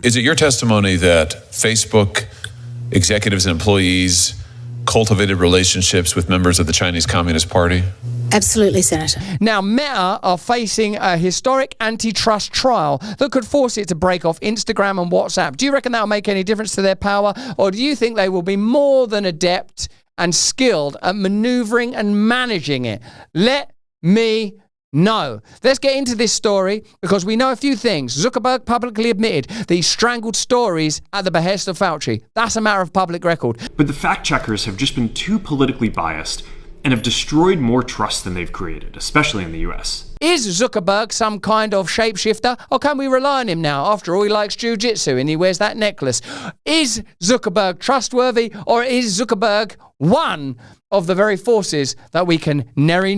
Is it your testimony that Facebook executives and employees cultivated relationships with members of the Chinese Communist Party? Absolutely, Senator. Now, Meta are facing a historic antitrust trial that could force it to break off Instagram and WhatsApp. Do you reckon that'll make any difference to their power, or do you think they will be more than adept and skilled at maneuvering and managing it? Let me know. Let's get into this story because we know a few things. Zuckerberg publicly admitted that he strangled stories at the behest of Fauci. That's a matter of public record. But the fact checkers have just been too politically biased and have destroyed more trust than they've created, especially in the US. Is Zuckerberg some kind of shapeshifter, or can we rely on him now? After all, he likes jiu-jitsu and he wears that necklace. Is Zuckerberg trustworthy, or is Zuckerberg one of the very forces that we can nary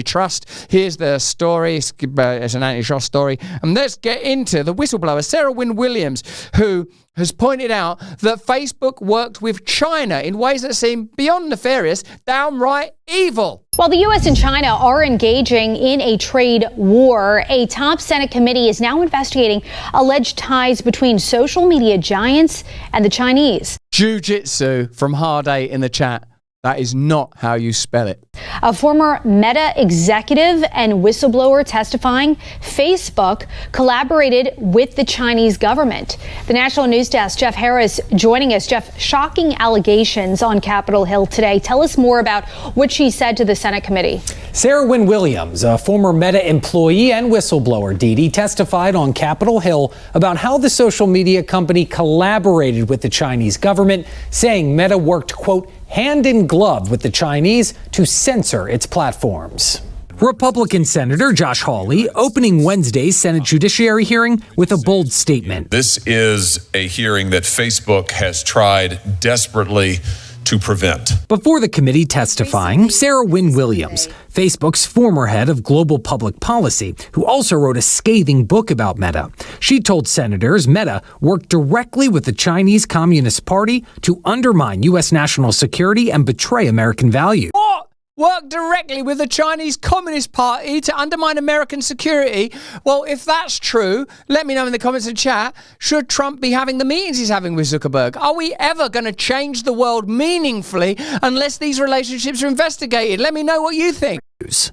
trust? Here's the story. It's an antitrust story. And let's get into the whistleblower, Sarah Wynne Williams, who has pointed out that Facebook worked with China in ways that seem beyond nefarious, downright evil. While the U.S. and China are engaging in a trade war, a top Senate committee is now investigating alleged ties between social media giants and the Chinese. Jiu-jitsu from Hard 8 in the chat. That is not how you spell it. A former Meta executive and whistleblower testifying Facebook collaborated with the Chinese government. The National News Desk, Jeff Harris, joining us. Jeff, shocking allegations on Capitol Hill today. Tell us more about what she said to the Senate committee. Sarah Wynne Williams, a former Meta employee and whistleblower, Dee, testified on Capitol Hill about how the social media company collaborated with the Chinese government, saying Meta worked, quote, hand in glove with the Chinese to censor its platforms. Republican Senator Josh Hawley opening Wednesday's Senate Judiciary hearing with a bold statement. This is a hearing that Facebook has tried desperately to prevent. Before the committee testifying, Sarah Wynne Williams, Facebook's former head of global public policy, who also wrote a scathing book about Meta. She told senators Meta worked directly with the Chinese Communist Party to undermine U.S. national security and betray American values. What? Work directly with the Chinese Communist Party to undermine American security? Well, if that's true, let me know in the comments and chat. Should Trump be having the meetings he's having with Zuckerberg? Are we ever going to change the world meaningfully unless these relationships are investigated? Let me know what you think.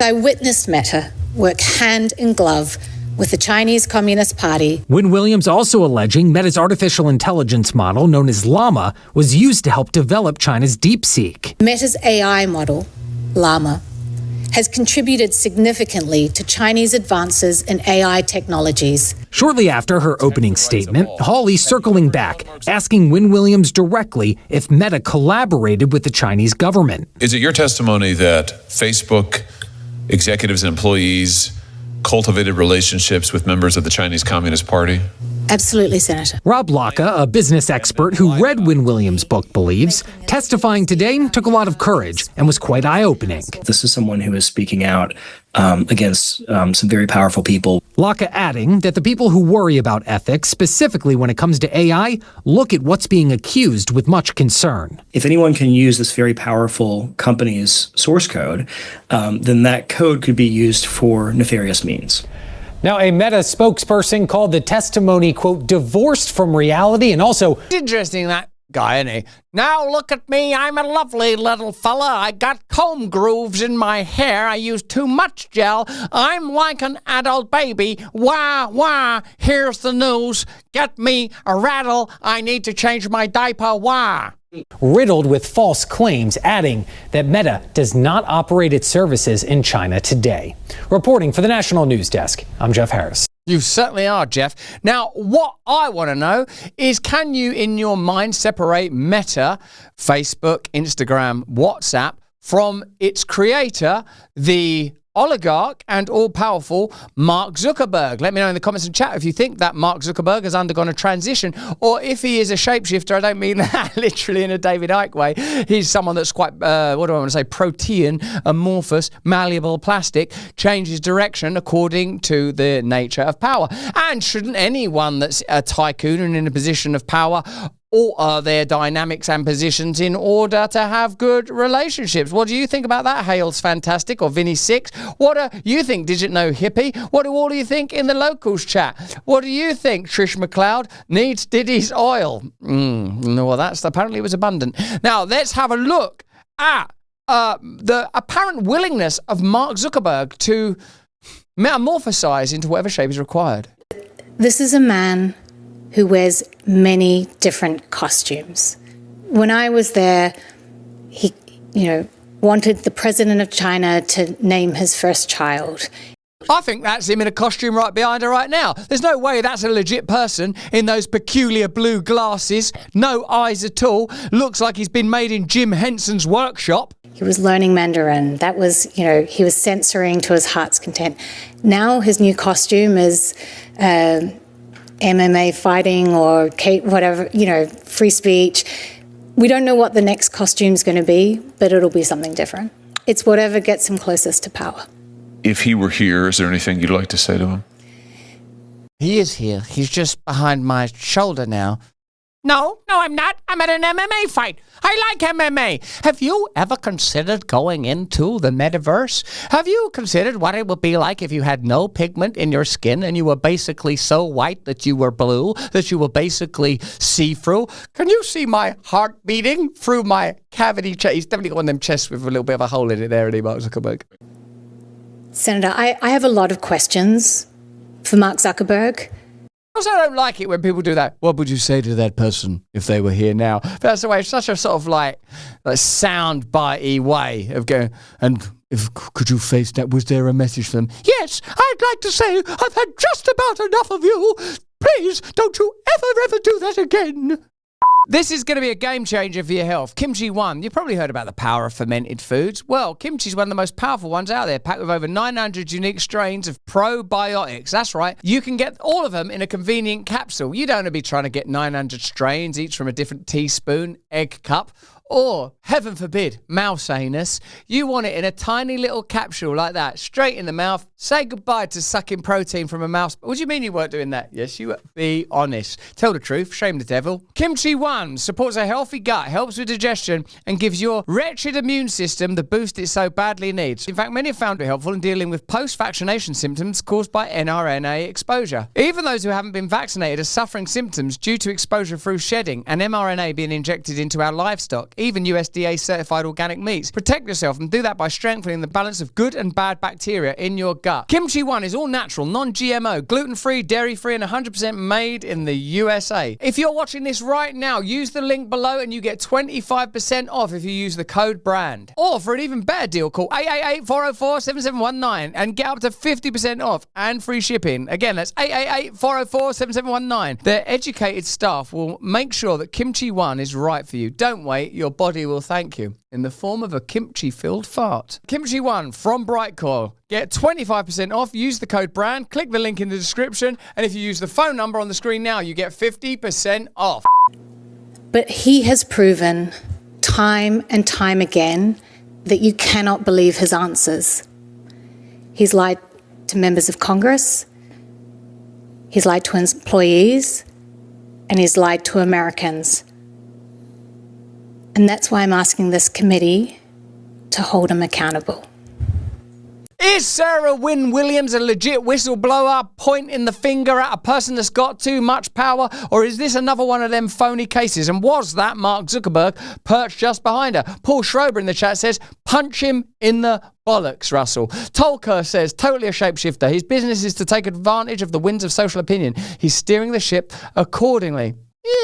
I witnessed Meta work hand in glove with the Chinese Communist Party. Wynne Williams also alleging Meta's artificial intelligence model, known as Llama, was used to help develop China's DeepSeek. Meta's AI model, Llama, has contributed significantly to Chinese advances in AI technologies. Shortly after her opening statement, Hawley circling back, asking Wynne Williams directly if Meta collaborated with the Chinese government. Is it your testimony that Facebook executives and employees cultivated relationships with members of the Chinese Communist Party? Absolutely, Senator. Rob Laka, a business expert who read Wynne Williams' book, believes testifying today took a lot of courage and was quite eye-opening. This is someone who is speaking out against some very powerful people. Laka adding that the people who worry about ethics, specifically when it comes to AI, look at what's being accused with much concern. If anyone can use this very powerful company's source code, then that code could be used for nefarious means. Now, a Meta spokesperson called the testimony, quote, divorced from reality and also... Interesting, that guy, isn't he? Now look at me, I'm a lovely little fella. I got comb grooves in my hair. I use too much gel. I'm like an adult baby. Wah, wah, here's the news. Get me a rattle. I need to change my diaper. Wah. Riddled with false claims, adding that Meta does not operate its services in China today. Reporting for the National News Desk, I'm Jeff Harris. You certainly are, Jeff. Now, what I want to know is, can you, in your mind, separate Meta, Facebook, Instagram, WhatsApp from its creator, the oligarch and all-powerful Mark Zuckerberg? Let me know in the comments and chat if you think that Mark Zuckerberg has undergone a transition, or if he is a shapeshifter. I don't mean that literally in a David Icke way. He's someone that's quite, what do I want to say, protean, amorphous, malleable plastic, changes direction according to the nature of power. And shouldn't anyone that's a tycoon and in a position of power alter their dynamics and positions in order to have good relationships. What do you think about that? Hale's fantastic, or Vinny6. What do you think, Digit No Hippie? What do all of you think in the locals chat? What do you think, Trish McLeod needs Diddy's oil? No, well, that's apparently it was abundant. Now, let's have a look at the apparent willingness of Mark Zuckerberg to metamorphosize into whatever shape is required. This is a man who wears many different costumes. When I was there, he, wanted the president of China to name his first child. I think that's him in a costume right behind her right now. There's no way that's a legit person in those peculiar blue glasses, no eyes at all, looks like he's been made in Jim Henson's workshop. He was learning Mandarin. That was, he was censoring to his heart's content. Now his new costume is MMA fighting or whatever, free speech. We don't know what the next costume's going to be, but it'll be something different. It's whatever gets him closest to power. If he were here, is there anything you'd like to say to him? He is here. He's just behind my shoulder now. No, I'm not. I'm at an MMA fight. I like MMA. Have you ever considered going into the metaverse? Have you considered what it would be like if you had no pigment in your skin and you were basically so white that you were blue, that you were basically see-through? Can you see my heart beating through my cavity chest? He's definitely got one of them chests with a little bit of a hole in it there, isn't he, Mark Zuckerberg? Senator, I have a lot of questions for Mark Zuckerberg. Also, I don't like it when people do that. What would you say to that person if they were here now? But that's the way, it's such a sort of like sound-bitey way of going, and could you face that? Was there a message for them? Yes, I'd like to say I've had just about enough of you. Please, don't you ever do that again. This is going to be a game changer for your health. Kimchi 1. You've probably heard about the power of fermented foods. Well, kimchi is one of the most powerful ones out there, packed with over 900 unique strains of probiotics. That's right. You can get all of them in a convenient capsule. You don't want to be trying to get 900 strains, each from a different teaspoon, egg cup, or, heaven forbid, mouse anus. You want it in a tiny little capsule like that, straight in the mouth. Say goodbye to sucking protein from a mouse. What do you mean you weren't doing that? Yes, you were. Be honest. Tell the truth. Shame the devil. Kimchi 1 supports a healthy gut, helps with digestion, and gives your wretched immune system the boost it so badly needs. In fact, many have found it helpful in dealing with post-vaccination symptoms caused by mRNA exposure. Even those who haven't been vaccinated are suffering symptoms due to exposure through shedding and mRNA being injected into our livestock, even USDA certified organic meats. Protect yourself and do that by strengthening the balance of good and bad bacteria in your gut. Kimchi 1 is all natural, non-GMO, gluten-free, dairy-free, and 100% made in the USA. If you're watching this right now, use the link below and you get 25% off if you use the code BRAND. Or for an even better deal, call 888-404-7719 and get up to 50% off and free shipping. Again, that's 888-404-7719. Their educated staff will make sure that Kimchi 1 is right for you. Don't wait, your body will thank you in the form of a kimchi-filled fart. Kimchi 1 from Brightcoil. Get 25% off. Use the code BRAND. Click the link in the description. And if you use the phone number on the screen now, you get 50% off. But he has proven time and time again that you cannot believe his answers. He's lied to members of Congress. He's lied to his employees. And he's lied to Americans. And that's why I'm asking this committee to hold him accountable. Is Sarah Wynne Williams a legit whistleblower pointing the finger at a person that's got too much power? Or is this another one of them phony cases? And was that Mark Zuckerberg perched just behind her? Paul Schrober in the chat says, punch him in the bollocks, Russell. Tolker says, totally a shapeshifter. His business is to take advantage of the winds of social opinion. He's steering the ship accordingly.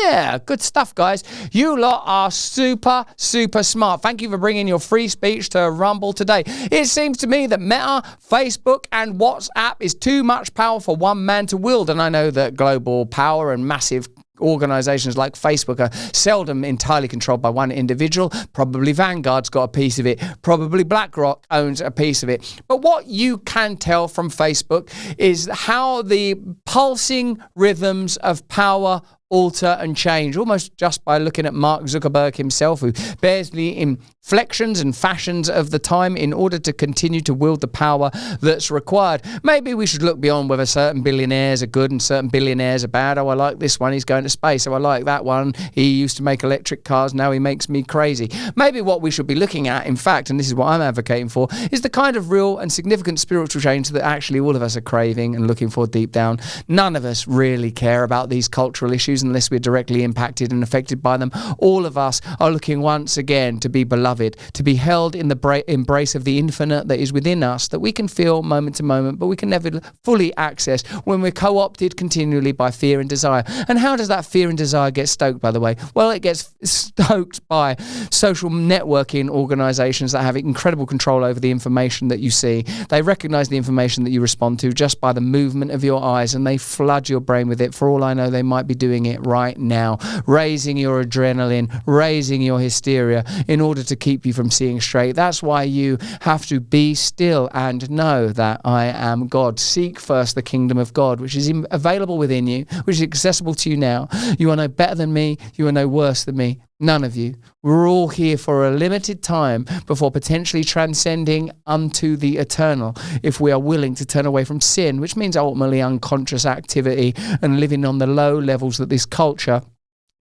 Yeah, good stuff, guys. You lot are super, super smart. Thank you for bringing your free speech to Rumble today. It seems to me that Meta, Facebook, and WhatsApp is too much power for one man to wield. And I know that global power and massive organizations like Facebook are seldom entirely controlled by one individual. Probably Vanguard's got a piece of it. Probably BlackRock owns a piece of it. But what you can tell from Facebook is how the pulsing rhythms of power alter and change, almost just by looking at Mark Zuckerberg himself, who bears the inflections and fashions of the time in order to continue to wield the power that's required. Maybe we should look beyond whether certain billionaires are good and certain billionaires are bad. Oh, I like this one, he's going to space. Oh, I like that one, he used to make electric cars, now he makes me crazy. Maybe what we should be looking at, in fact, and this is what I'm advocating for, is the kind of real and significant spiritual change that actually all of us are craving and looking for deep down. None of us really care about these cultural issues unless we're directly impacted and affected by them. All of us are looking once again to be beloved, to be held in the embrace of the infinite that is within us, that we can feel moment to moment, but we can never fully access when we're co-opted continually by fear and desire. And how does that fear and desire get stoked, by the way? Well, it gets stoked by social networking organizations that have incredible control over the information that you see. They recognize the information that you respond to just by the movement of your eyes, and they flood your brain with it. For all I know, they might be doing it right now, raising your adrenaline, raising your hysteria in order to keep you from seeing straight. That's why you have to be still and know that I am God. Seek first the kingdom of God, which is available within you, which is accessible to you now. You are no better than me. You are no worse than me. None of you. We're all here for a limited time before potentially transcending unto the eternal if we are willing to turn away from sin, which means ultimately unconscious activity and living on the low levels that this culture,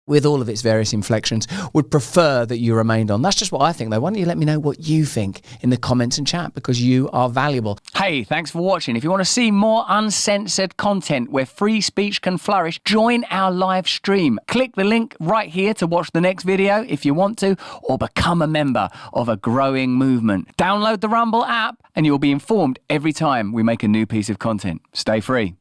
with all of its various inflections, would prefer that you remained on. That's just what I think, though. Why don't you let me know what you think in the comments and chat, because you are valuable. Hey, thanks for watching. If you want to see more uncensored content where free speech can flourish, join our live stream. Click the link right here to watch the next video if you want to, or become a member of a growing movement. Download the Rumble app and you'll be informed every time we make a new piece of content. Stay free.